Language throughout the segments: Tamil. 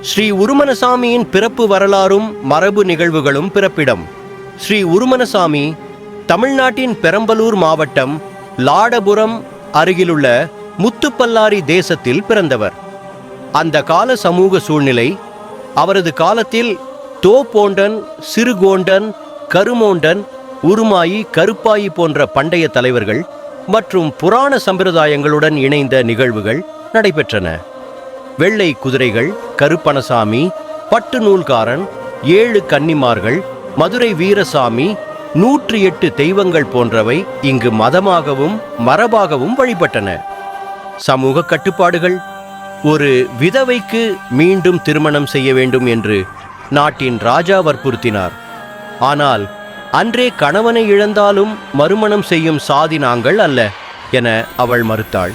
ஸ்ரீ உருமனசாமியின் பிறப்பு வரலாறும் மரபு நிகழ்வுகளும் பிறப்பிடம். ஸ்ரீ உருமனசாமி தமிழ்நாட்டின் பெரம்பலூர் மாவட்டம் லாடபுரம் அருகிலுள்ள முத்துப்பல்லாரி தேசத்தில் பிறந்தவர். அந்த கால சமூக சூழ்நிலை, அவரது காலத்தில் தோப்போண்டன், சிறுகோண்டன், கருமோண்டன், உருமாயி, கருப்பாயி போன்ற பண்டைய தலைவர்கள் மற்றும் புராண சம்பிரதாயங்களுடன் இணைந்த நிகழ்வுகள் நடைபெற்றன. வெள்ளை குதிரைகள், கருப்பணசாமி, பட்டு நூல்காரன், 7 கன்னிமார்கள், மதுரை வீரசாமி, 108 தெய்வங்கள் போன்றவை இங்கு மதமாகவும் மரபாகவும் வழிபட்டன. சமூக கட்டுப்பாடுகள். ஒரு விதவைக்கு மீண்டும் திருமணம் செய்ய வேண்டும் என்று நாட்டின் ராஜா வற்புறுத்தினார். ஆனால் அன்றே கணவனை இழந்தாலும் மறுமணம் செய்யும் சாதி நாங்கள் அல்ல என அவள் மறுத்தாள்.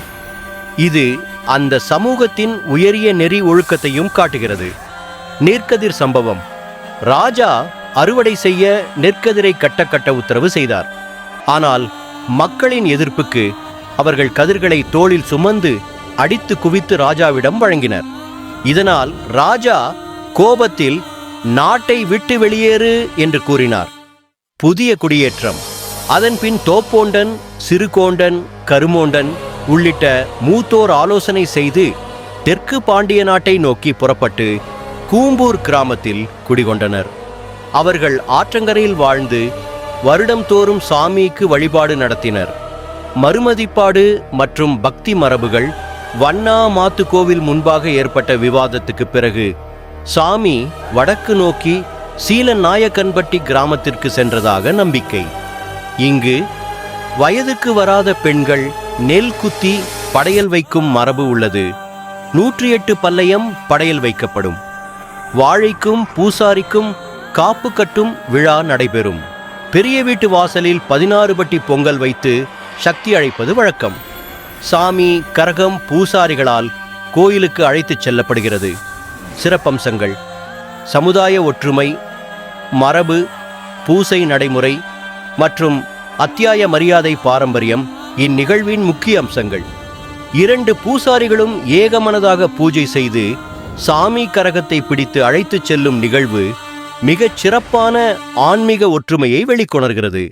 இது அந்த சமூகத்தின் உயரிய நெறி ஒழுக்கத்தையும் காட்டுகிறது. நெற்கதிர் சம்பவம். ராஜா அறுவடை செய்ய நெற்கதிரை கட்ட உத்தரவு செய்தார். ஆனால் மக்களின் எதிர்ப்புக்கு அவர்கள் கதிர்களை தோளில் சுமந்து அடித்து குவித்து ராஜாவிடம் வழங்கினர். இதனால் ராஜா கோபத்தில் நாட்டை விட்டு வெளியேறு என்று கூறினார். புதிய குடியேற்றம். அதன்பின் தோப்போண்டன், சிறுகோண்டன், கருமோண்டன் உள்ளிட்ட மூத்தோர் ஆலோசனை செய்து தெற்கு பாண்டிய நாட்டை நோக்கி புறப்பட்டு கூம்பூர் கிராமத்தில் குடிகொண்டனர். அவர்கள் ஆற்றங்கரையில் வாழ்ந்து வருடம் தோறும் சாமிக்கு வழிபாடு நடத்தினர். மறுமதிப்பாடு மற்றும் பக்தி மரபுகள். வண்ணா மாத்து கோவில் முன்பாக ஏற்பட்ட விவாதத்துக்கு பிறகு சாமி வடக்கு நோக்கி சீலநாயக்கன்பட்டி கிராமத்திற்கு சென்றதாக நம்பிக்கை. இங்கு வயதுக்கு வராத பெண்கள் நெல் குத்தி படையல் வைக்கும் மரபு உள்ளது. 108 பல்லயம் படையல் வைக்கப்படும். வாழைக்கும் பூசாரிக்கும் காப்பு கட்டும் விழா நடைபெறும். பெரிய வீட்டு வாசலில் 16 பட்டி பொங்கல் வைத்து சக்தி அழைப்பது வழக்கம். சாமி, கரகம் பூசாரிகளால் கோயிலுக்கு அழைத்துச் செல்லப்படுகிறது. சிறப்பம்சங்கள். சமுதாய ஒற்றுமை, மரபு, பூசை நடைமுறை மற்றும் அத்தியாய மரியாதை பாரம்பரியம் இந்நிகழ்வின் முக்கிய அம்சங்கள். 2 பூசாரிகளும் ஏகமனதாக பூஜை செய்து சாமி கரகத்தை பிடித்து அழைத்துச் செல்லும் நிகழ்வு மிகச் சிறப்பான ஆன்மீக ஒற்றுமையை வெளிக்கொணர்கிறது.